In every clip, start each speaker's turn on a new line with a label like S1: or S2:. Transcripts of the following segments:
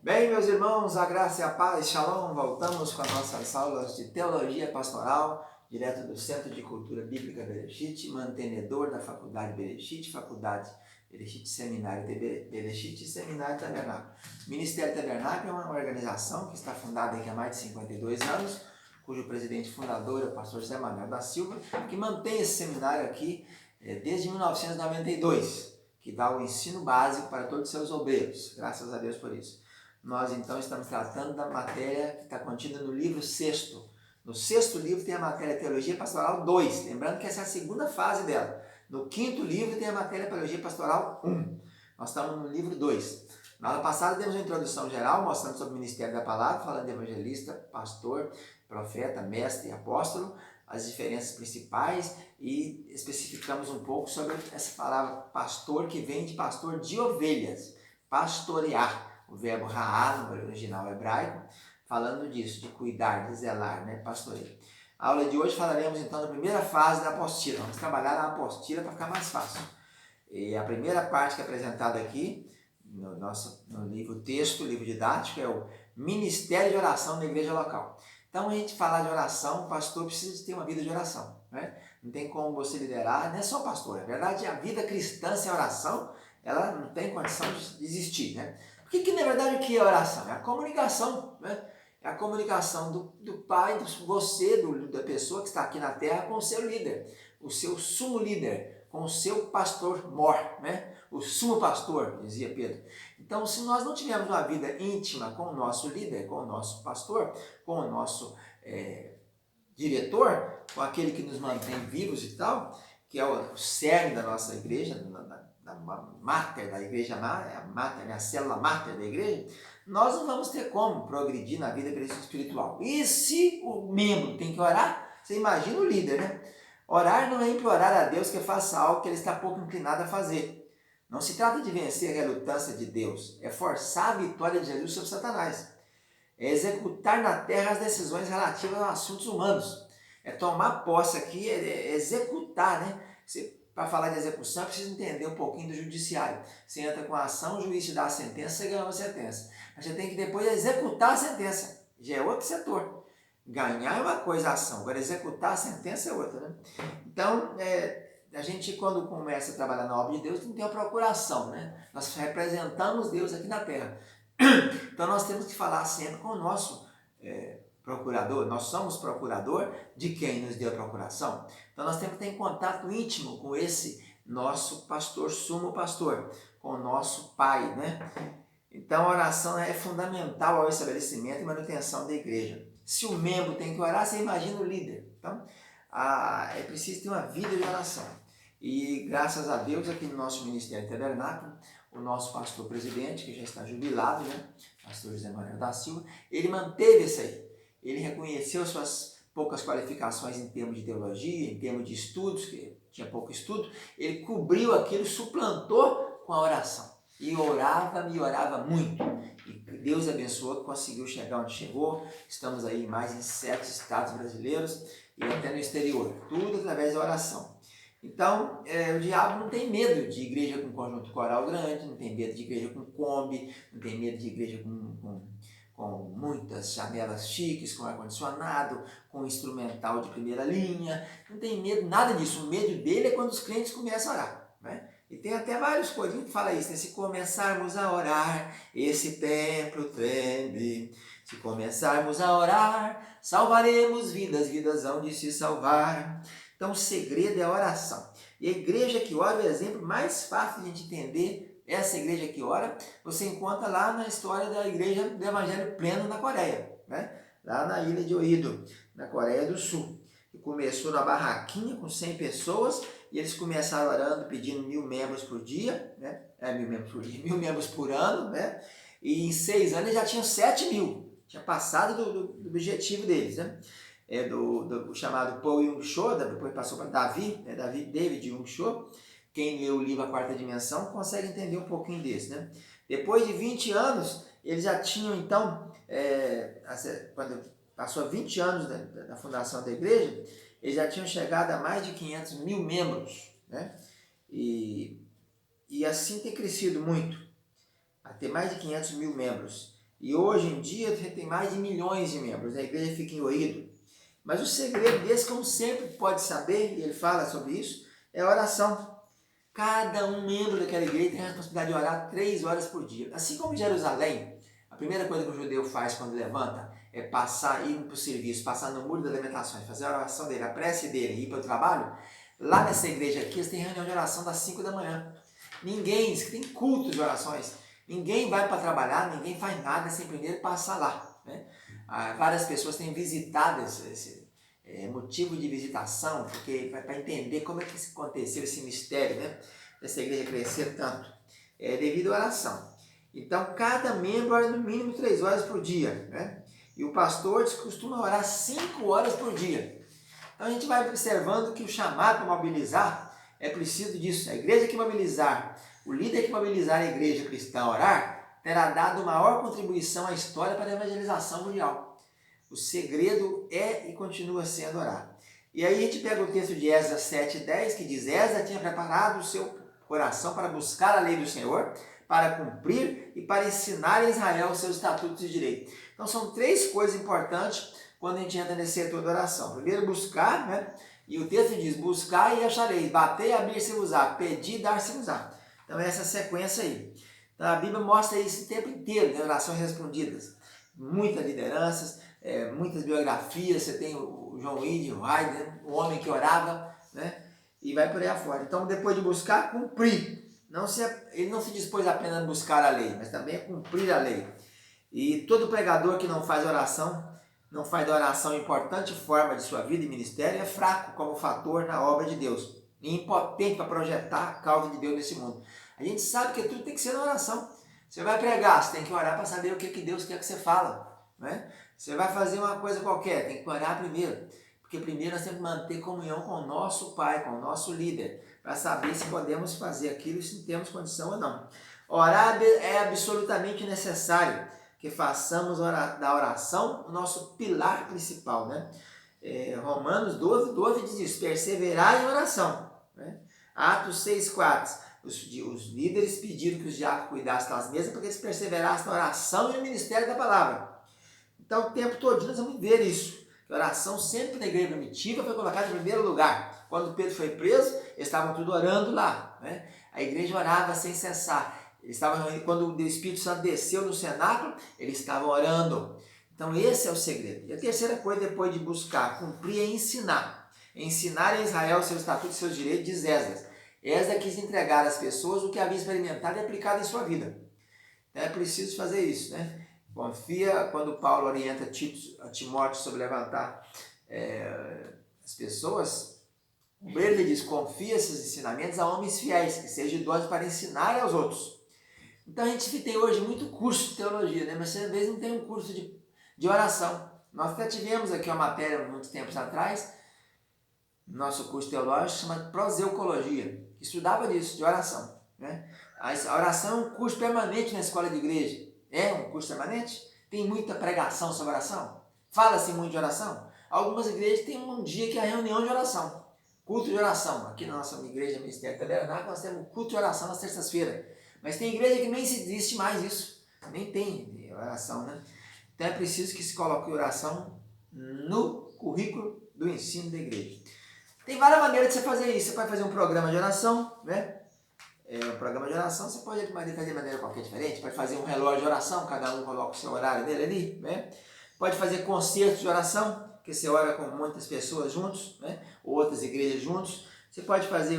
S1: Bem, meus irmãos, a graça e a paz, shalom, voltamos com as nossas aulas de Teologia Pastoral, direto do Centro de Cultura Bíblica Bereshit, mantenedor da Faculdade Bereshit, Faculdade Bereshit Seminário Bereshit e Seminário Tabernáculo. O Ministério Tabernáculo é uma organização que está fundada aqui há mais de 52 anos, cujo presidente fundador é o pastor José Manuel da Silva, que mantém esse seminário aqui desde 1992, que dá o ensino básico para todos os seus obreiros, graças a Deus por isso. Nós então estamos tratando da matéria que está contida no livro 6º. No 6º livro tem a matéria Teologia Pastoral 2, lembrando que essa é a segunda fase dela. No 5º livro tem a matéria Teologia Pastoral 1. Nós estamos no livro 2. Na aula passada demos uma introdução geral, mostrando sobre o ministério da palavra, falando de evangelista, pastor, profeta, mestre e apóstolo, as diferenças principais e especificamos um pouco sobre essa palavra pastor, que vem de pastor de ovelhas, pastorear. O verbo ra'á, no original hebraico, falando disso, de cuidar, de zelar, né? Pastoreio. A aula de hoje falaremos então da primeira fase da apostila. Vamos trabalhar na apostila para ficar mais fácil. E a primeira parte que é apresentada aqui, no livro texto, livro didático, é o Ministério de Oração da Igreja Local. Então, a gente falar de oração, o pastor precisa de ter uma vida de oração, né? Não tem como você liderar, não é só pastor. Na verdade, a vida cristã sem oração, ela não tem condição de existir, né? Porque na verdade o que é oração? É a comunicação, né? É a comunicação do Pai, você, da pessoa que está aqui na terra com o seu líder, o seu sumo líder, com o seu pastor mor, né? O sumo pastor, dizia Pedro. Então, se nós não tivermos uma vida íntima com o nosso líder, com o nosso pastor, com o nosso diretor, com aquele que nos mantém vivos e tal, que é o cerne da nossa igreja, da máter da igreja, a célula máter da igreja, nós não vamos ter como progredir na vida espiritual. E se o membro tem que orar, você imagina o líder, né? Orar não é implorar a Deus que faça algo que ele está pouco inclinado a fazer. Não se trata de vencer a relutância de Deus, é forçar a vitória de Jesus sobre Satanás. É executar na terra as decisões relativas a assuntos humanos. É tomar posse aqui, é executar, né? Para falar de execução, é preciso entender um pouquinho do judiciário. Você entra com a ação, o juiz te dá a sentença, você ganhou a sentença. Mas você tem que depois executar a sentença. Já é outro setor. Ganhar é uma coisa, a ação. Agora, executar a sentença é outra, né? Então, a gente, quando começa a trabalhar na obra de Deus, não tem uma procuração, né? Nós representamos Deus aqui na terra. Então, nós temos que falar sempre com o nosso procurador. Nós somos procurador de quem nos deu a procuração. Então, nós temos que ter contato íntimo com esse nosso pastor, sumo pastor, com o nosso pai, né? Então, a oração é fundamental ao estabelecimento e manutenção da igreja. Se o membro tem que orar, você imagina o líder. Então, é preciso ter uma vida de oração. E, graças a Deus, aqui no nosso Ministério Tabernáculo, o nosso pastor presidente, que já está jubilado, né? Pastor José Manuel da Silva, ele manteve isso aí. Ele reconheceu suas poucas qualificações em termos de teologia, em termos de estudos, que tinha pouco estudo. Ele cobriu aquilo, suplantou com a oração. E orava muito. E Deus abençoou, conseguiu chegar onde chegou. Estamos aí em mais de 7 estados brasileiros e até no exterior. Tudo através da oração. Então, o diabo não tem medo de igreja com conjunto coral grande, não tem medo de igreja com Kombi, não tem medo de igreja com muitas janelas chiques, com ar-condicionado, com instrumental de primeira linha. Não tem medo, nada disso. O medo dele é quando os crentes começam a orar, né? E tem até vários coisas que falam isso, né? Se começarmos a orar, esse templo treme. Se começarmos a orar, salvaremos vidas, vidas hão de se salvar. Então, o segredo é a oração. E a igreja que ora, o exemplo mais fácil de a gente entender, essa igreja que ora, você encontra lá na história da igreja do Evangelho Pleno na Coreia, né? Lá na ilha de Oido, na Coreia do Sul. Que começou na barraquinha com 100 pessoas e eles começaram orando, pedindo 1000 membros por dia, né? 1000 membros por dia, 1000 membros por ano, né? E em 6 anos eles já tinham 7.000. Tinha passado do objetivo deles, né? Do chamado Paul Jung-cho, depois passou para David, né? David Jung-cho. Quem lê o livro A Quarta Dimensão consegue entender um pouquinho desse, né? Depois de 20 anos, eles já tinham, então, quando passou 20 anos da fundação da igreja, eles já tinham chegado a mais de 500.000 membros, né? E assim tem crescido muito, a ter mais de 500.000 membros. E hoje em dia tem mais de milhões de membros, a igreja fica engoído. Mas o segredo desse, como sempre pode saber, e ele fala sobre isso, é a oração. Cada um membro daquela igreja tem a responsabilidade de orar 3 horas por dia. Assim como em Jerusalém, a primeira coisa que o judeu faz quando levanta é ir para o serviço, passar no muro das lamentações, fazer a oração dele, a prece dele e ir para o trabalho. Lá nessa igreja aqui, eles têm reunião de oração das 5 da manhã. Ninguém, tem culto de orações. Ninguém vai para trabalhar, ninguém faz nada sem primeiro passar lá. Né? Várias pessoas têm visitado esse motivo de visitação, porque para entender como é que aconteceu esse mistério, né? Dessa igreja crescer tanto, devido à oração. Então, cada membro ora no mínimo 3 horas por dia, né? E o pastor costuma orar 5 horas por dia. Então, a gente vai observando que o chamado para mobilizar é preciso disso. A igreja que mobilizar, o líder que mobilizar a igreja cristã a orar, terá dado maior contribuição à história para a evangelização mundial. O segredo é e continua sendo orar. E aí a gente pega o texto de Esdras 7:10, que diz: Esdras tinha preparado o seu coração para buscar a lei do Senhor, para cumprir e para ensinar a Israel os seus estatutos e direitos. Então são 3 coisas importantes quando a gente entra nesse setor da oração. Primeiro, buscar, né? E o texto diz: buscar e achareis, bater e abrir-se-vos-á, pedir e dar-se-vos-á. Então essa sequência aí. Então, a Bíblia mostra isso o tempo inteiro, né? Orações respondidas. Muitas lideranças, muitas biografias. Você tem o John Weed, o Ryder, o homem que orava, né? E vai por aí afora. Então, depois de buscar, cumprir. Ele não se dispôs apenas a buscar a lei, mas também a cumprir a lei. E todo pregador que não faz oração, não faz da oração importante forma de sua vida e ministério, é fraco como fator na obra de Deus. E impotente para projetar a causa de Deus nesse mundo. A gente sabe que tudo tem que ser na oração. Você vai pregar, você tem que orar para saber o que Deus quer que você fala. Né? Você vai fazer uma coisa qualquer, tem que orar primeiro. Porque primeiro nós temos que manter comunhão com o nosso Pai, com o nosso líder, para saber se podemos fazer aquilo, se temos condição ou não. Orar é absolutamente necessário que façamos da oração o nosso pilar principal. Né? Romanos 12 diz isso: perseverar em oração. Né? Atos 6:4. Os líderes pediram que os diáconos cuidassem das mesas para que eles perseverassem na oração e no ministério da palavra. Então, o tempo todo nós vamos ver isso. A oração sempre na igreja primitiva foi colocada em primeiro lugar. Quando Pedro foi preso, eles estavam tudo orando lá. Né? A igreja orava sem cessar. Quando o Espírito Santo desceu no cenáculo, eles estavam orando. Então, esse é o segredo. E a terceira coisa, depois de buscar, cumprir, é ensinar. Ensinar a Israel seus estatutos e seus direitos, diz Esdras. Esdras quis entregar às pessoas o que havia experimentado e aplicado em sua vida. Então, é preciso fazer isso, né? Confia, quando Paulo orienta Timóteo sobre levantar as pessoas, ele diz: confia esses ensinamentos a homens fiéis, que sejam idôneos para ensinar aos outros. Então a gente tem hoje muito curso de teologia, né? Mas às vezes não tem um curso de oração. Nós até tivemos aqui uma matéria muitos tempos atrás, nosso curso teológico, chamado proseucologia, que estudava disso, de oração. Né? A oração é um curso permanente na escola de igreja. É um curso permanente? Tem muita pregação sobre oração? Fala-se muito de oração? Algumas igrejas têm um dia que é a reunião de oração, culto de oração. Aqui na nossa igreja, Ministério Tabernáculo, nós temos culto de oração nas terças-feiras. Mas tem igreja que nem existe mais isso, nem tem oração, né? Então é preciso que se coloque oração no currículo do ensino da igreja. Tem várias maneiras de você fazer isso. Você pode fazer um programa de oração, né? Um programa de oração você pode fazer de maneira qualquer diferente. Pode fazer um relógio de oração, cada um coloca o seu horário dele ali, né? Pode fazer concertos de oração, que você ora com muitas pessoas juntos, né? Outras igrejas juntos. Você pode fazer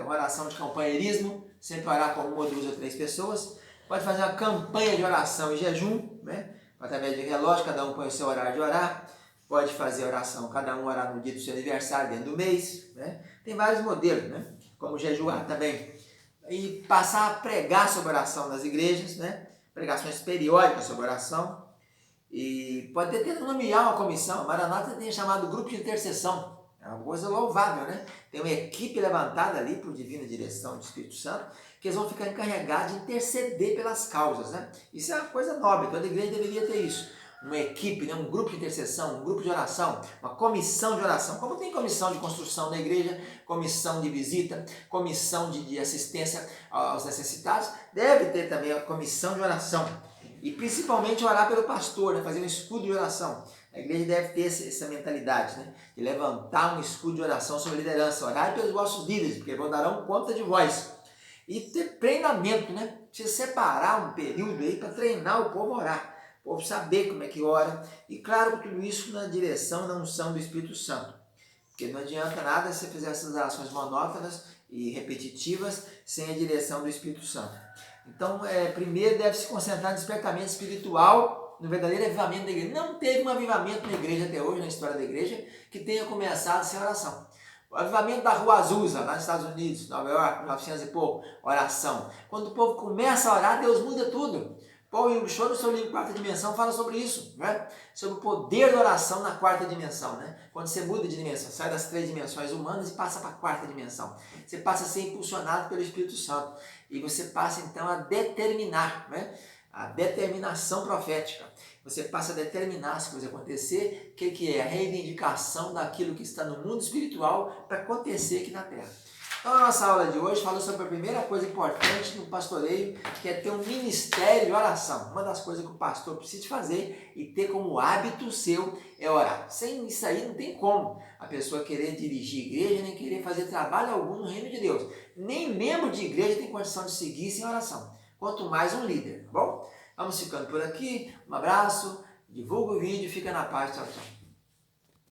S1: uma oração de companheirismo, sempre orar com 1 ou 2 ou 3 pessoas. Pode fazer uma campanha de oração e jejum, né? Através de relógio, cada um põe o seu horário de orar. Pode fazer oração, cada um orar no dia do seu aniversário, dentro do mês. Né? Tem vários modelos, né? Como jejuar também. E passar a pregar sobre oração nas igrejas, né? Pregações periódicas sobre oração. E pode até nomear uma comissão. A Maranata tem chamado grupo de intercessão. É uma coisa louvável, né? Tem uma equipe levantada ali por divina direção do Espírito Santo, que eles vão ficar encarregados de interceder pelas causas, né? Isso é uma coisa nobre, toda igreja deveria ter isso. Uma equipe, né? Um grupo de intercessão, um grupo de oração, uma comissão de oração. Como tem comissão de construção da igreja, comissão de visita, comissão de assistência aos necessitados, deve ter também a comissão de oração. E principalmente orar pelo pastor, né? Fazer um escudo de oração. A igreja deve ter essa mentalidade, né? De levantar um escudo de oração sobre a liderança. Orar pelos vossos líderes, porque vão darão conta de vós. E ter treinamento, né? Você separar um período aí para treinar o povo a orar. O povo saber como é que ora. E claro, tudo isso na direção da unção do Espírito Santo. Porque não adianta nada você fazer essas orações monótonas e repetitivas sem a direção do Espírito Santo. Então, primeiro deve se concentrar no despertamento espiritual, no verdadeiro avivamento da igreja. Não teve um avivamento na igreja até hoje, na história da igreja, que tenha começado sem oração. O avivamento da Rua Azusa, lá nos Estados Unidos, Nova York, 1900 e pouco, oração. Quando o povo começa a orar, Deus muda tudo. Paul Yong-Cho, no seu livro Quarta Dimensão, fala sobre isso, né? Sobre o poder da oração na quarta dimensão. Né? Quando você muda de dimensão, sai das 3 dimensões humanas e passa para a quarta dimensão. Você passa a ser impulsionado pelo Espírito Santo. E você passa então a determinar, né? A determinação profética. Você passa a determinar as coisas acontecer, que é a reivindicação daquilo que está no mundo espiritual para acontecer aqui na Terra. Então a nossa aula de hoje falou sobre a primeira coisa importante no pastoreio, que é ter um ministério de oração. Uma das coisas que o pastor precisa fazer e ter como hábito seu é orar. Sem isso aí não tem como a pessoa querer dirigir igreja, nem querer fazer trabalho algum no reino de Deus. Nem membro de igreja tem condição de seguir sem oração. Quanto mais um líder, tá bom? Vamos ficando por aqui. Um abraço, divulga o vídeo, fica na paz, tchau, tchau.